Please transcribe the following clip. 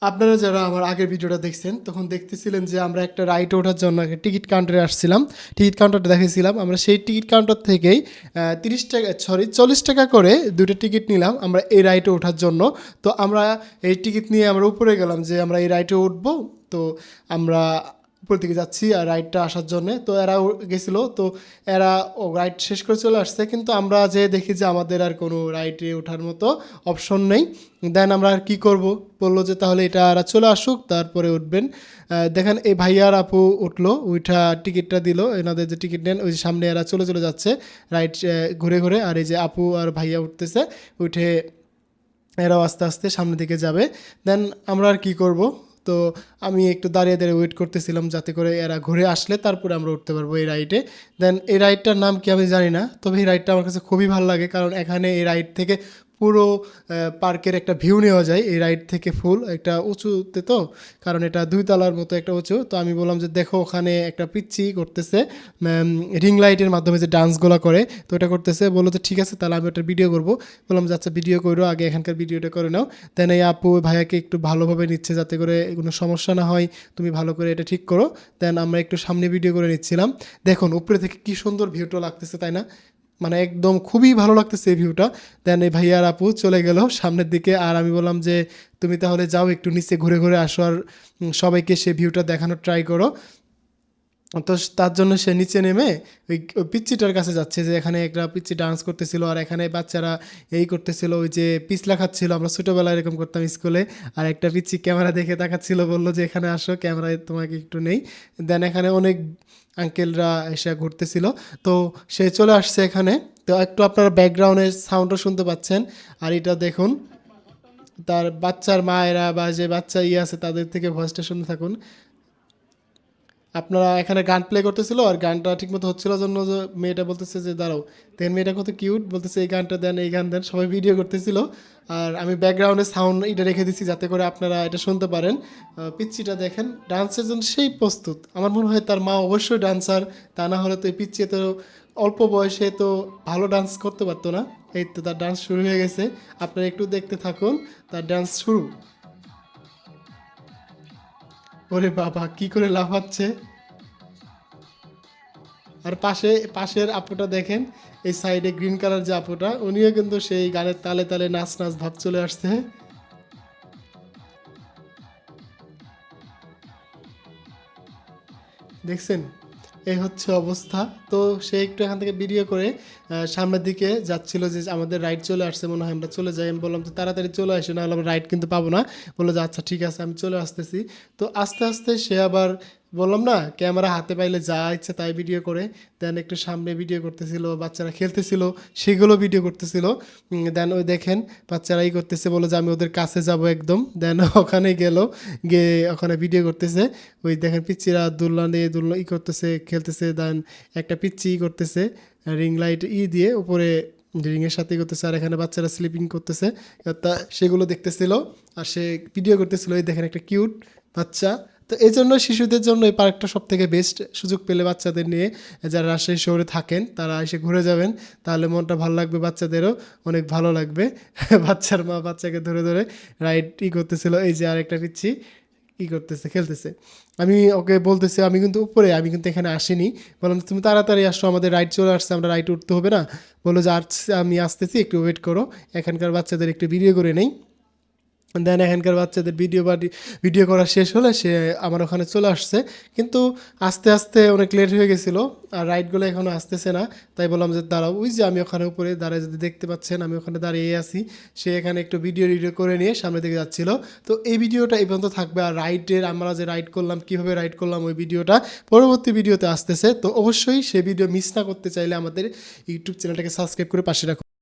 আপনারা যারা আমার আগের ভিডিওটা দেখছেন তখন দেখতেছিলেন যে আমরা একটা রাইডে ওঠার জন্য একটা টিকিট কাউন্টারে আসছিলাম। টিকিট কাউন্টারটা দেখেছিলাম আমরা, সেই টিকিট কাউন্টার থেকেই 30 টাকা, সরি 40 টাকা করে দুটো টিকিট নিলাম আমরা এই রাইডে ওঠার জন্য। তো আমরা এই টিকিট নিয়ে আমরা উপরে গেলাম যে আমরা এই রাইডে উঠবো। তো আমরা উপর দিকে যাচ্ছি আর রাইডটা আসার জন্যে। তো এরা গেছিলো, তো এরা রাইড শেষ করে চলে আসছে, কিন্তু আমরা যে দেখি যে আমাদের আর কোনো রাইডে ওঠার মতো অপশন নেই। দেন আমরা আর কী করব, বললো যে তাহলে এটা এরা চলে আসুক তারপরে উঠবেন। দেখেন এই ভাইয়া আর আপু উঠলো, ওইটা টিকিটটা দিল, এনাদের যে টিকিট নেন ওই যে সামনে এরা চলে চলে যাচ্ছে রাইড ঘুরে ঘুরে। আর এই যে আপু আর ভাইয়া উঠতেছে, উঠে এরাও আস্তে আস্তে সামনের দিকে যাবে। দেন আমরা আর কী করব, তো আমি একটু দাঁড়িয়ে দাঁড়িয়ে ওয়েট করতেছিলাম যাতে করে এরা ঘুরে আসলে তারপরে আমরা উঠতে পারবো এই রাইডে। দেন এই রাইডটার নাম কি আমি জানি না, তবে এই রাইডটা আমার কাছে খুবই ভালো লাগে, কারণ এখানে এই রাইড থেকে পুরো পার্কের একটা ভিউ নেওয়া যায় এই রাইড থেকে, ফুল একটা উঁচুতে, তো কারণ এটা 2 তলার মতো একটা উঁচু। তো আমি বললাম যে দেখো ওখানে একটা পিচ্চি করতেছে রিং লাইটের মাধ্যমে যে ডান্সগুলো করে, তো এটা করতেছে। বললো যে ঠিক আছে তাহলে আমি ওটা ভিডিও করবো। বললাম যে আচ্ছা ভিডিও করো, আগে এখানকার ভিডিওটা করে নাও। দেন এই আপু ভাইয়াকে একটু ভালোভাবে নিচ্ছে যাতে করে কোনো সমস্যা না হয়, তুমি ভালো করে এটা ঠিক করো। দেন আমরা একটু সামনে ভিডিও করে নিচ্ছিলাম। দেখুন উপরে থেকে কি সুন্দর ভিউটা লাগতেছে, তাই না? মানে একদম খুবই ভালো লাগতেছে এই ভিউটা। দেন এই ভাইয়া আর আপু চলে গেল সামনের দিকে, আর আমি বললাম যে তুমি তাহলে যাও একটু নিচে ঘুরে ঘুরে আসো, আর সবাইকে সে ভিউটা দেখানোর ট্রাই করো। তো তার জন্য সে নিচে নেমে ওই পিচ্চিটার কাছে যাচ্ছে, যে এখানে একটা পিচ্চি ডান্স করতেছিল আর এখানে বাচ্চারা এই করতেছিল, ওই যে পিছলা খাচ্ছিল, আমরা ছোটোবেলায় এরকম করতাম স্কুলে। আর একটা পিচ্চি ক্যামেরা দেখে তাকাচ্ছিল, বললো যে এখানে আসো, ক্যামেরায় তোমাকে একটু নেই। দেন এখানে অনেক আঙ্কেলরা এসে ঘুরতেছিল, তো সে চলে আসছে এখানে। তো একটু আপনারা ব্যাকগ্রাউন্ডের সাউন্ডও শুনতে পাচ্ছেন। আর এটা দেখুন তার বাচ্চার মায়েরা বা যে বাচ্চা আছে তাদের থেকে ভয়েসটা শুনতে থাকুন। আপনারা এখানে গান প্লে করতেছিল আর গানটা ঠিকমতো হচ্ছিল জন্য যে মেয়েটা বলতেছে যে দাঁড়াও, দেন মেয়েটা কত কিউট বলতেছে এই গানটা দেন, এই গান দেন, সবাই ভিডিও করতেছিল। আর আমি ব্যাকগ্রাউন্ডে সাউন্ড এটা রেখে দিচ্ছি যাতে করে আপনারা এটা শুনতে পারেন। পিচ্চিটা দেখেন ডান্সের জন্য সেই প্রস্তুত, আমার মনে হয় তার মা অবশ্যই ডান্সার, তা না হলে তো এই পিচ্চি তো অল্প বয়সে তো ভালো ডান্স করতে পারতো না। এই তো তার ডান্স শুরু হয়ে গেছে, আপনারা একটু দেখতে থাকুন তার ডান্স শুরু। ওরে বাবা কি করে লাফাচ্ছে! আর পাশের আপুটা দেখেন, এই সাইডে গ্রিন কালার যে আপুটা, উনিও কিন্তু সেই গানের তালে তালে নাচ নাচ ভাব চলে আসছে। দেখছেন, এই হচ্ছে অবস্থা। তো সে একটু এখান থেকে ভিডিও করে সামনের দিকে যাচ্ছিল, যে আমাদের রাইড চলে আসছে মনে হয়, আমরা চলে যাই। আমি বললাম যে তাড়াতাড়ি চলে আসে, নাহলে আমরা রাইড কিন্তু পাবো না। বললো যে আচ্ছা ঠিক আছে আমি চলে আসতেছি। তো আস্তে আস্তে সে আবার, বললাম না ক্যামেরা হাতে পাইলে যা ইচ্ছে তাই ভিডিও করে। দেন একটু সামনে ভিডিও করতেছিল, বাচ্চারা খেলতেছিল সেগুলো ভিডিও করতেছিল। দেন ওই দেখেন বাচ্চারা ই করতেছে, বলে যে আমি ওদের কাছে যাব একদম। দেন ওখানে গেল, গিয়ে ওখানে ভিডিও করতেছে। ওই দেখেন পিচ্চিরা দোলনা নিয়ে দোলনা করতেছে, খেলতেছে। দেন একটা পিচ্চি করতেছে রিং লাইট দিয়ে উপরে, রিংয়ের সাথে করতেছে, আর এখানে বাচ্চারা স্লিপিং করতেছে, তা সেগুলো দেখতেছিল আর সে ভিডিও করতেছিল। এই দেখেন একটা কিউট বাচ্চা। তো এই জন্য শিশুদের জন্য এই পার্কটা সব থেকে বেস্ট। সুযোগ পেলে বাচ্চাদের নিয়ে যারা রাজশাহী শহরে থাকেন তারা এসে ঘুরে যাবেন, তাহলে মনটা ভালো লাগবে, বাচ্চাদেরও অনেক ভালো লাগবে। বাচ্চার মা বাচ্চাকে ধরে ধরে রাইড করতেছিল। এই যে আরেকটা পিচ্ছি করতেছে, খেলতেছে। আমি ওকে বলতেছি আমি কিন্তু উপরে, আমি কিন্তু এখানে আসিনি। বললাম তুমি তাড়াতাড়ি আসো, আমাদের রাইড চলে আসছে, আমরা রাইড উঠতে হবে না? বললো যে আমি আসতেছি, একটু ওয়েট করো, এখানকার বাচ্চাদের একটু ভিডিও করে নেই। দেন এখানকার বাচ্চাদের ভিডিও করা শেষ হলে সে আমার ওখানে চলে আসছে, কিন্তু আস্তে আস্তে অনেক লেট হয়ে গেছিলো আর রাইডগুলো এখনও আসতেছে না। তাই বললাম যে দাঁড়াও, ওই যে আমি ওখানে উপরে দাঁড়ায় যদি দেখতে পাচ্ছেন আমি ওখানে দাঁড়িয়ে আছি। সে এখানে একটু ভিডিও করে নিয়ে সামনের দিকে যাচ্ছিলো। তো এই ভিডিওটা এই পর্যন্ত থাকবে। আর রাইডের আমরা যে রাইড করলাম, কীভাবে রাইড করলাম, ওই ভিডিওটা পরবর্তী ভিডিওতে আসতেছে। তো অবশ্যই সে ভিডিও মিস না করতে চাইলে আমাদের ইউটিউব চ্যানেলটাকে সাবস্ক্রাইব করে পাশে রাখুন।